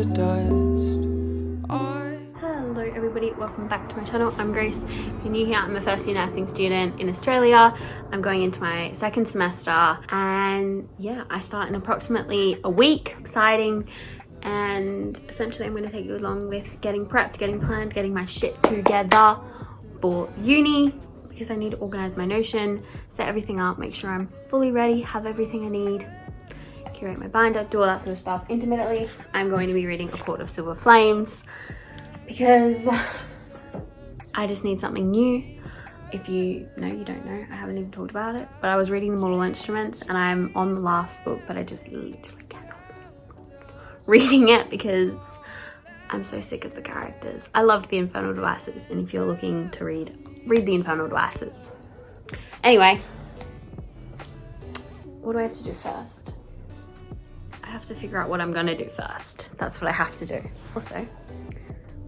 to dust. Hello everybody, welcome back to my channel. I'm Grace. If you're new here, I'm a first year nursing student in Australia. I'm going into my second semester and yeah, I start in approximately a week. Exciting. And essentially I'm going to take you along with getting prepped, getting planned, getting my shit together for uni, because I need to organize my Notion, set everything up, make sure I'm fully ready, have everything I need, curate my binder, do all that sort of stuff. Intermittently, I'm going to be reading A Court of Silver Flames because I just need something new. If you know, you don't know, I haven't even talked about it, but I was reading The Mortal Instruments and I'm on the last book, but I just literally cannot reading it because I'm so sick of the characters. I loved The Infernal Devices, and if you're looking to read The Infernal Devices. Anyway, what do I have to do first? I have to figure out what I'm gonna do first. That's what I have to do. Also,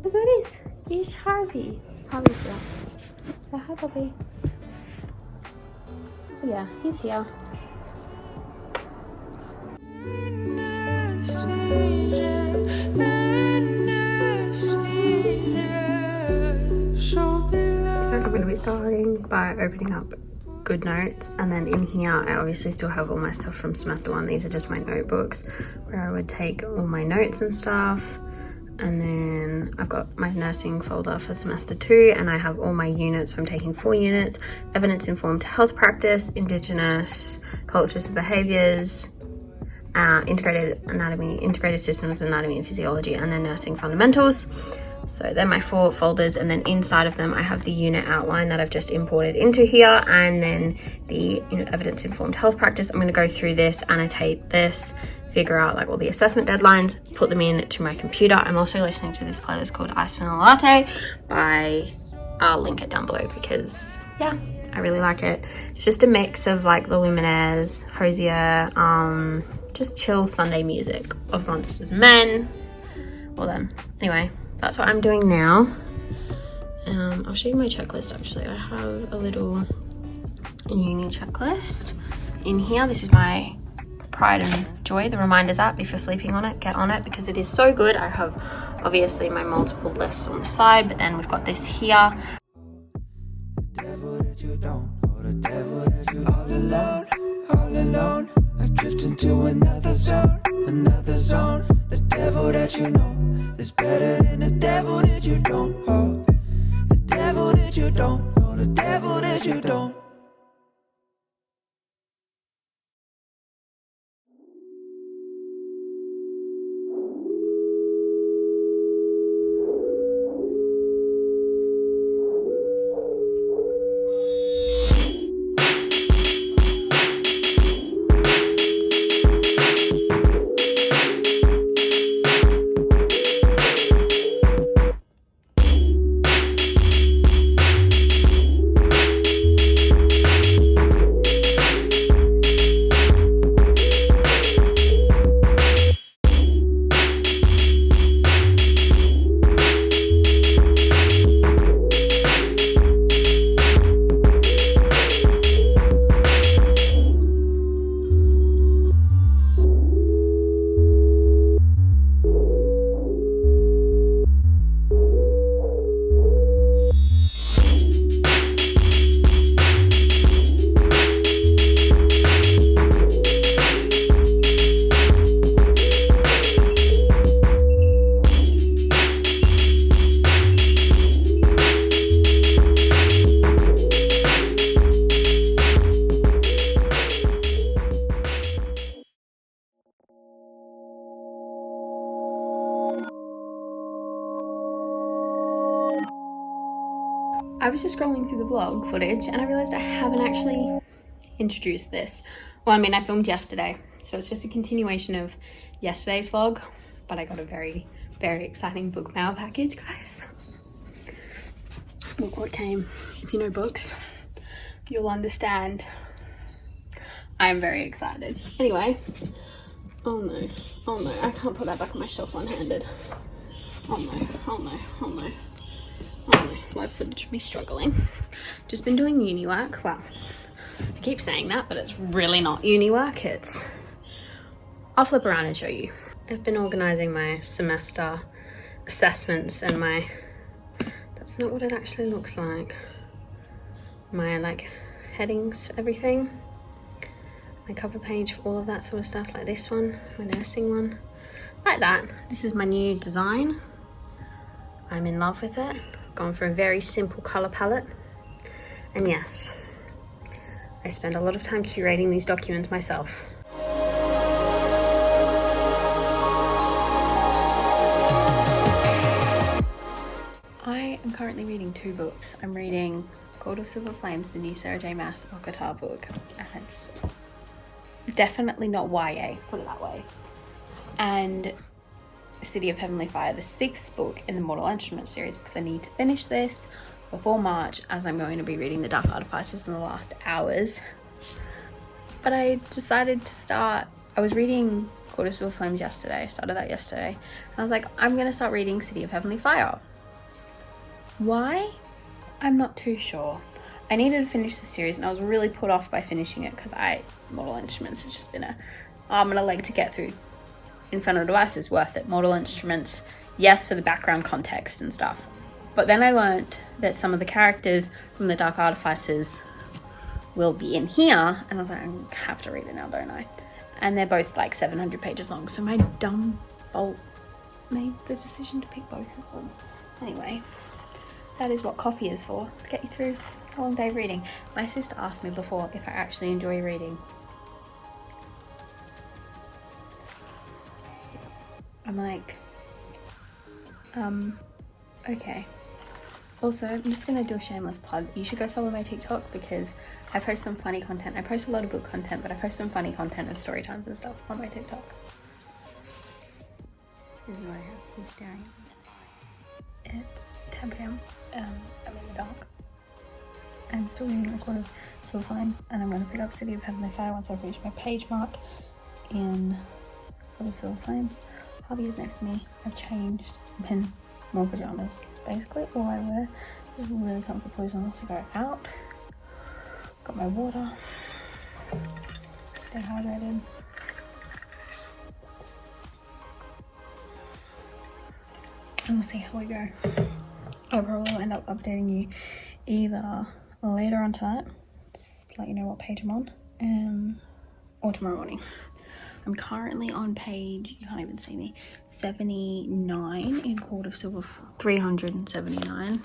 look at this. It's Harvey. Harvey's here. So hi, Bobby. Oh, yeah, he's here. I'm going to be starting by opening up Good Notes, and then in here I obviously still have all my stuff from semester one. These are just my notebooks where I would take all my notes and stuff, and then I've got my nursing folder for semester two, and I have all my units. So I'm taking 4 units: evidence informed health practice, indigenous cultures and behaviors, integrated anatomy, integrated systems, anatomy and physiology, and then nursing fundamentals. So they're my 4 folders, and then inside of them I have the unit outline that I've just imported into here, and then the evidence informed health practice. I'm going to go through this, annotate this, figure out like all the assessment deadlines, put them in to my computer. I'm also listening to this playlist called Ice Vanilla Latte by, I'll link it down below because yeah, I really like it. It's just a mix of like the Luminaires, Hosier, just chill Sunday music of Monsters Men, or them. Anyway, that's what I'm doing now. I'll show you my checklist actually. I have a little uni checklist in here. This is my Pride and Joy, the Reminders app. If you're sleeping on it, get on it because it is so good. I have obviously my multiple lists on the side, but then we've got this here. The devil that you don't, or the devil that you all alone, all alone. I drift into another zone, another zone. The devil that you know is better than the devil that you don't. Oh, the devil that you don't, or the devil that you don't. I was just scrolling through the vlog footage and I realized I haven't actually introduced this. Well, I mean, I filmed yesterday, so it's just a continuation of yesterday's vlog, but I got a very, very exciting book mail package, guys. Look what came. If you know books, you'll understand. I'm very excited. Anyway, oh no, I can't put that back on my shelf one-handed. Oh no, oh no, oh no. Oh no, live footage of me struggling. Just been doing uni work. Well, I keep saying that, but it's really not uni work. I'll flip around and show you. I've been organising my semester assessments and my, that's not what it actually looks like, my like headings for everything, my cover page for all of that sort of stuff, like this one, my nursing one, like that. This is my new design. I'm in love with it. I've gone for a very simple colour palette, and yes, I spend a lot of time curating these documents myself. I am currently reading 2 books. I'm reading Court of Silver Flames, the new Sarah J Maas guitar book, and it's definitely not YA, put it that way. And City of Heavenly Fire, the 6th book in the Mortal Instruments series, because I need to finish this before March, as I'm going to be reading The Dark Artifices in the last hours. But I decided to start, I was reading Court of Silver Flames yesterday, I started that yesterday, and I was like, I'm going to start reading City of Heavenly Fire. Why? I'm not too sure. I needed to finish the series, and I was really put off by finishing it because Mortal Instruments has just been an arm and a leg to get through. Infernal Device is worth it. Mortal Instruments, yes, for the background context and stuff. But then I learnt that some of the characters from the Dark Artifices will be in here, and I was like, I have to read it now, don't I? And they're both like 700 pages long, so my dumb fault made the decision to pick both of them. Anyway, that is what coffee is for, to get you through a long day of reading. My sister asked me before if I actually enjoy reading. I'm like, okay. Also, I'm just gonna do a shameless plug. You should go follow my TikTok because I post some funny content. I post a lot of book content, but I post some funny content and story times and stuff on my TikTok. This is where I have he's staring at me. It's 10 p.m. I'm in the dark. I'm still reading a Court of Silver Flame, and I'm going to pick up City of Heavenly Fire once I've reached my page mark in Court of Silver Flame. Hubby is next to me. I've changed. I'm in more pajamas. It's basically all I wear. This is really comfy clothes unless I go out. Got my water. Stay hydrated. And we'll see how we go. I'll probably end up updating you either later on tonight, just to let you know what page I'm on, or tomorrow morning. I'm currently on page, you can't even see me, 79 in Court of Silver, 379,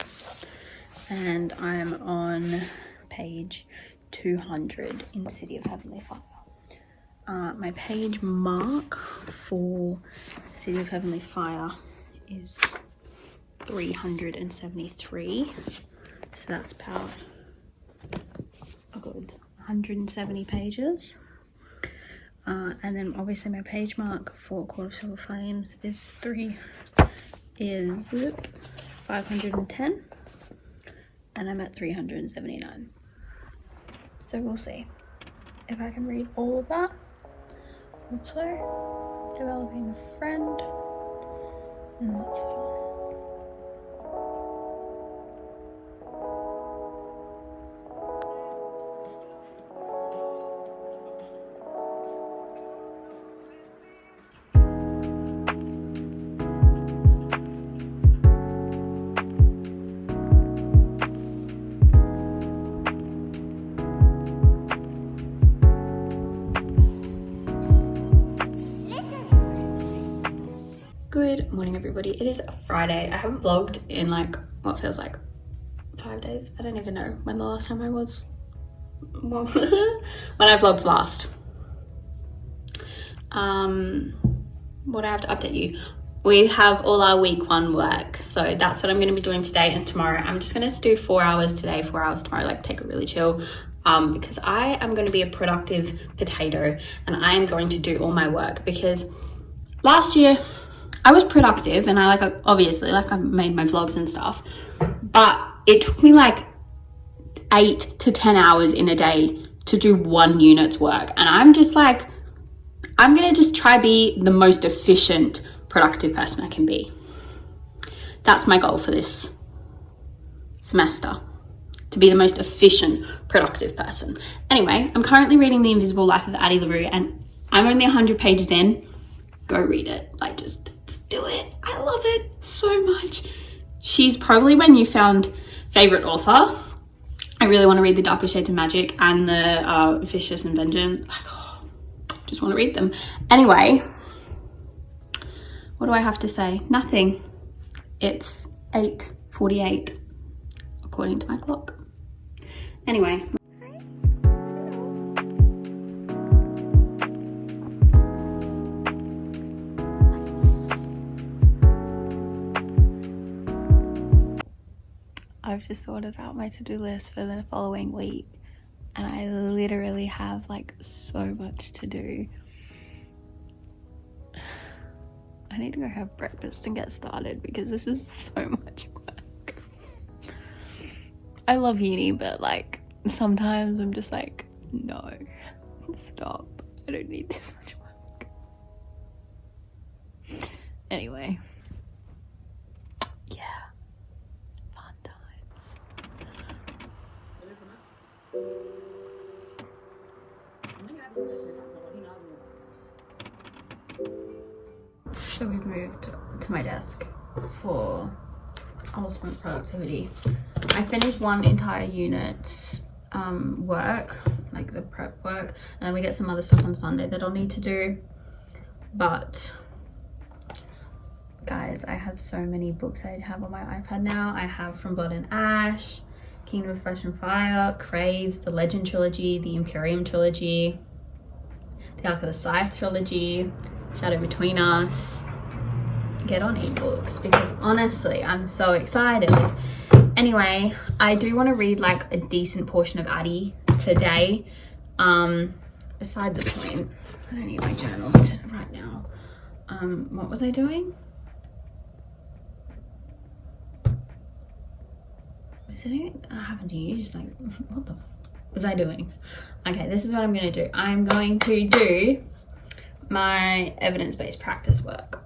and I'm on page 200 in City of Heavenly Fire. My page mark for City of Heavenly Fire is 373, so that's about a good 170 pages. And then obviously my page mark for Court of Silver Flames is 510, and I'm at 379. So we'll see if I can read all of that. Also, developing a friend, and that's fun. Good morning, everybody. It is Friday. I haven't vlogged in like what feels like 5 days. I don't even know when the last time I was, well, when I vlogged last. What I have to update you, we have all our week 1 work, so that's what I'm going to be doing today and tomorrow. I'm just going to do 4 hours today, 4 hours tomorrow, like take it really chill, because I am going to be a productive potato and I am going to do all my work, because last year I was productive and I obviously I made my vlogs and stuff, but it took me like 8 to 10 hours in a day to do 1 unit's work, and I'm just like, I'm gonna just try be the most efficient, productive person I can be. That's my goal for this semester, to be the most efficient, productive person. Anyway, I'm currently reading The Invisible Life of Addie LaRue, and I'm only 100 pages in, go read it. Like, just do it. I love it so much. She's probably my newfound favorite author. I really want to read The Darker Shades of Magic and the Vicious and Vengeance. Like, oh, just want to read them. Anyway, what do I have to say? Nothing. It's 8:48 according to my clock. Anyway. I've just sorted out my to-do list for the following week, and I literally have like so much to do. I need to go have breakfast and get started because this is so much work. I love uni, but like sometimes I'm just like, no, stop. I don't need this much work. Anyway. So we've moved to my desk for ultimate productivity. I finished one entire unit work, like the prep work, and then we get some other stuff on Sunday that I'll need to do. But guys, I have so many books I have on my iPad now. I have From Blood and Ash, Kingdom of Flesh and Fire, Crave, the Legend trilogy, the Imperium trilogy, the Ark of the Scythe trilogy, Shadow Between Us. Get on ebooks because honestly I'm so excited. Anyway, I do want to read like a decent portion of Addie today. Beside the point, I don't need my journals right now. What was I doing? Was anything that happened to you? Just like, what the was I doing? Okay, this is what I'm gonna do. I'm going to do my evidence-based practice work.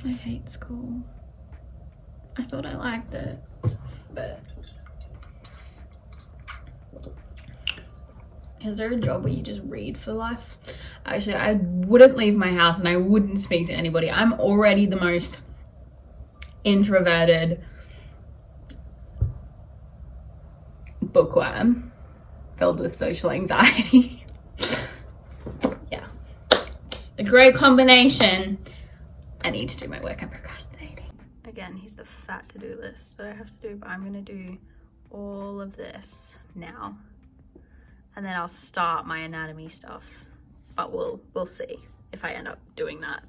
I hate school. I thought I liked it, but is there a job where you just read for life? Actually, I wouldn't leave my house and I wouldn't speak to anybody. I'm already the most introverted bookworm filled with social anxiety. Yeah, it's a great combination. I need to do my work. I'm procrastinating. Again, here's the fat to-do list that I have to do, but I'm gonna do all of this now, and then I'll start my anatomy stuff. But we'll see if I end up doing that.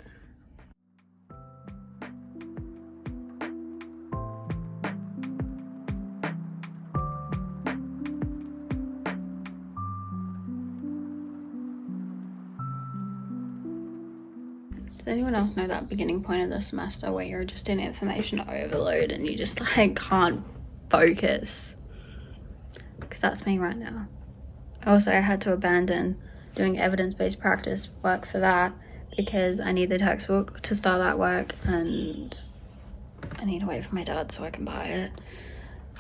Does anyone else know that beginning point of the semester where you're just in information overload and you just like can't focus? Because that's me right now. Also, I had to abandon doing evidence-based practice work for that because I need the textbook to start that work and I need to wait for my dad so I can buy it.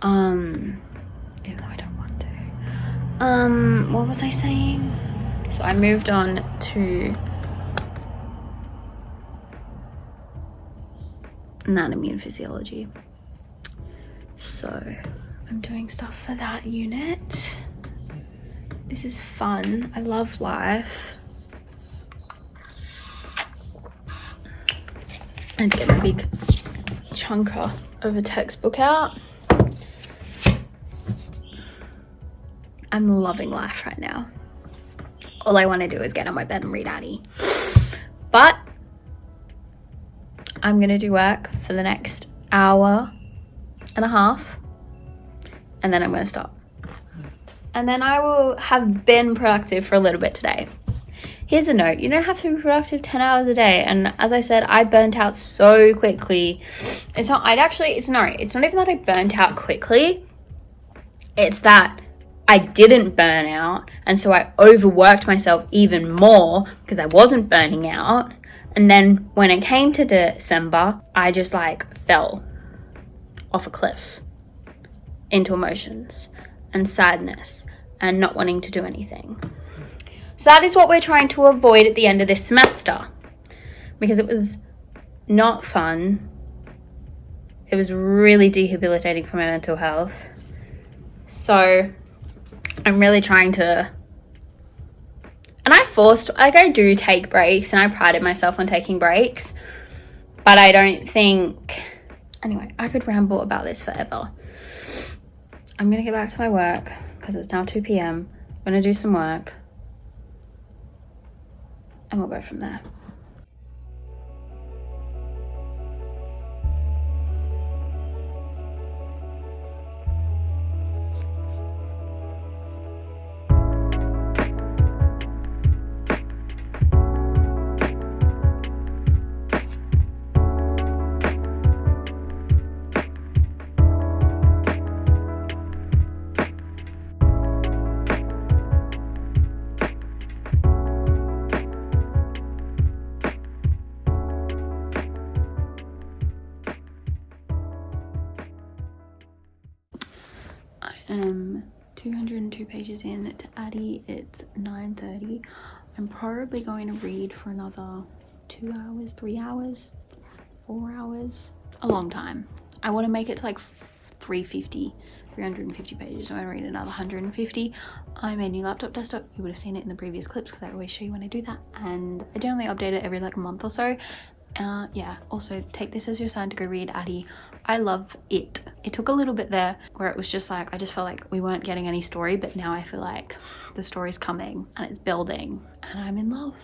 Even though I don't want to. What was I saying? So I moved on to anatomy and physiology. So I'm doing stuff for that unit. This is fun. I love life. I had to get my big chunker of a textbook out. I'm loving life right now. All I want to do is get on my bed and read Addie. But I'm going to do work for the next hour and a half. And then I'm going to stop. And then I will have been productive for a little bit today. Here's a note. You don't have to be productive 10 hours a day. And as I said, I burnt out so quickly. It's not even that I burnt out quickly. It's that I didn't burn out. And so I overworked myself even more because I wasn't burning out. And then when it came to December, I just like fell off a cliff into emotions and sadness and not wanting to do anything. So that is what we're trying to avoid at the end of this semester, because it was not fun. It was really debilitating for my mental health. So I'm really trying to, and I do take breaks, and I prided myself on taking breaks, but I don't think, anyway, I could ramble about this forever. I'm gonna get back to my work because it's now 2 p.m. I'm gonna do some work and we'll go from there. I am 202 pages in to Addie. It's 9:30. I'm probably going to read for another 2 hours, 3 hours, 4 hours, a long time. I want to make it to like 350 pages. So I'm going to read another 150. I made a new laptop desktop. You would have seen it in the previous clips because I always show you when I do that, and I generally update it every like month or so. Yeah, also take this as your sign to go read Addie. I love it. It took a little bit there where it was just like, I just felt like we weren't getting any story, but now I feel like the story's coming and it's building and I'm in love.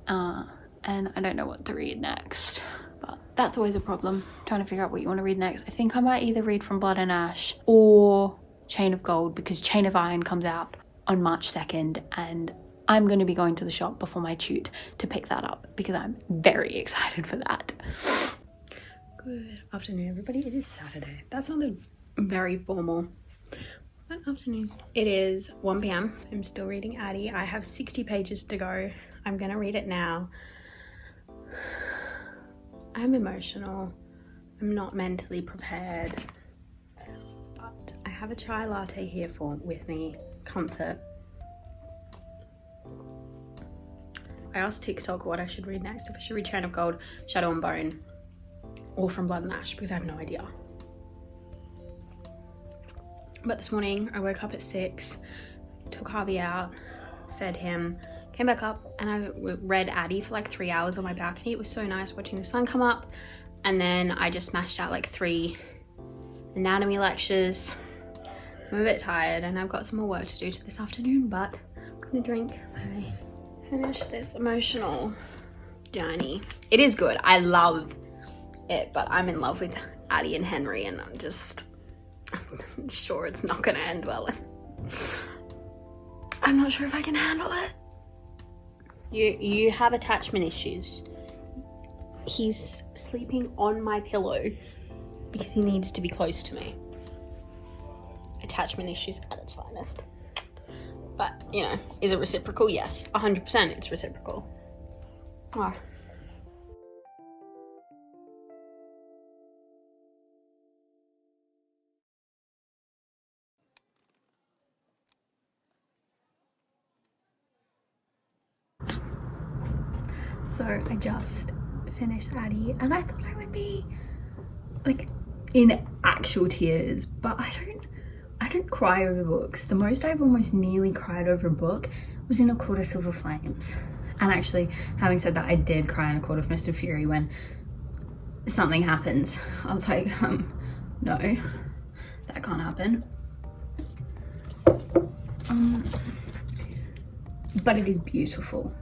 And I don't know what to read next, but that's always a problem, trying to figure out what you want to read next. I think I might either read From Blood and Ash or Chain of Gold, because Chain of Iron comes out on March 2nd and I'm going to be going to the shop before my shoot to pick that up because I'm very excited for that. Good afternoon, everybody. It is Saturday. That sounded very formal. Good afternoon. It is 1 p.m. I'm still reading Addie. I have 60 pages to go. I'm going to read it now. I'm emotional. I'm not mentally prepared. But I have a chai latte here with me. Comfort. I asked TikTok what I should read next, if I should read Chain of Gold, Shadow and Bone, or From Blood and Ash, because I have no idea. But this morning I woke up at 6, took Harvey out, fed him, came back up, and I read Addie for like 3 hours on my balcony. It was so nice watching the sun come up. And then I just smashed out like 3 anatomy lectures. So I'm a bit tired and I've got some more work to do this afternoon, but I'm gonna drink my finish this emotional journey. It is good. I love it, but I'm in love with Addie and Henry, and I'm sure it's not gonna end well. I'm not sure if I can handle it. You have attachment issues. He's sleeping on my pillow because he needs to be close to me. Attachment issues at its finest. But, you know, is it reciprocal? Yes, 100% it's reciprocal. Oh. So I just finished Addie and I thought I would be like in actual tears, but I don't cry over books. The most I've almost nearly cried over a book was in A Court of Silver Flames. And actually, having said that, I did cry in A Court of Mist and Fury when something happens. I was like, no, that can't happen. But it is beautiful,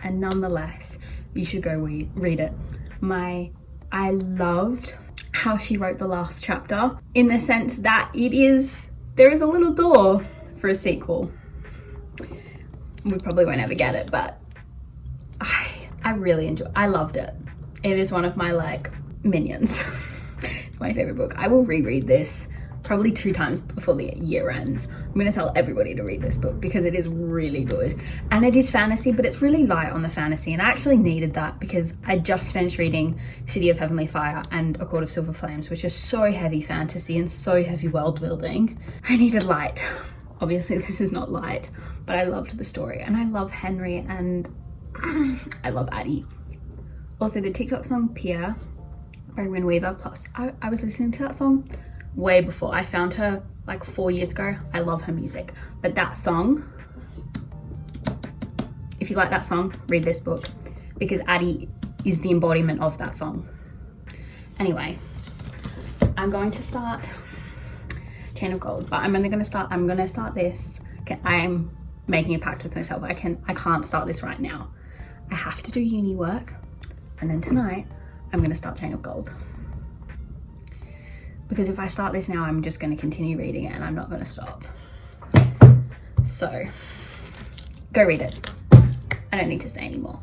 and nonetheless, you should go read it. I loved how she wrote the last chapter, in the sense that there is a little door for a sequel. We probably won't ever get it, but I really I loved it. It is one of my like minions. It's my favorite book. I will reread this probably 2 times before the year ends. I'm gonna tell everybody to read this book because it is really good. And it is fantasy, but it's really light on the fantasy, and I actually needed that because I just finished reading City of Heavenly Fire and A Court of Silver Flames, which is so heavy fantasy and so heavy world building. I needed light obviously this is not light, but I loved the story, and I love Henry, and I love Addie. Also the TikTok song Pierre by Rin Weaver, plus I was listening to that song way before. I found her like 4 years ago. I love her music, but that song, if you like that song, read this book, because Addie is the embodiment of that song. Anyway, I'm going to start Chain of Gold, but I'm gonna start this. Okay, I'm making a pact with myself. I can't start this right now. I have to do uni work, and then tonight I'm gonna start Chain of Gold. Because if I start this now, I'm just gonna continue reading it and I'm not gonna stop. So, go read it. I don't need to say anymore.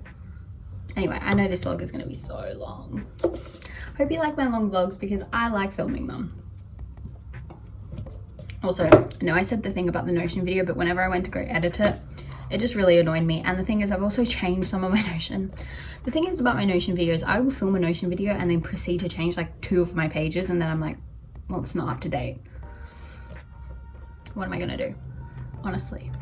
Anyway, I know this vlog is gonna be so long. Hope you like my long vlogs because I like filming them. Also, I know I said the thing about the Notion video, but whenever I went to go edit it, it just really annoyed me. And the thing is, I've also changed some of my Notion. The thing is about my Notion videos, I will film a Notion video and then proceed to change like 2 of my pages, and then I'm like, well, it's not up to date. What am I gonna do? Honestly.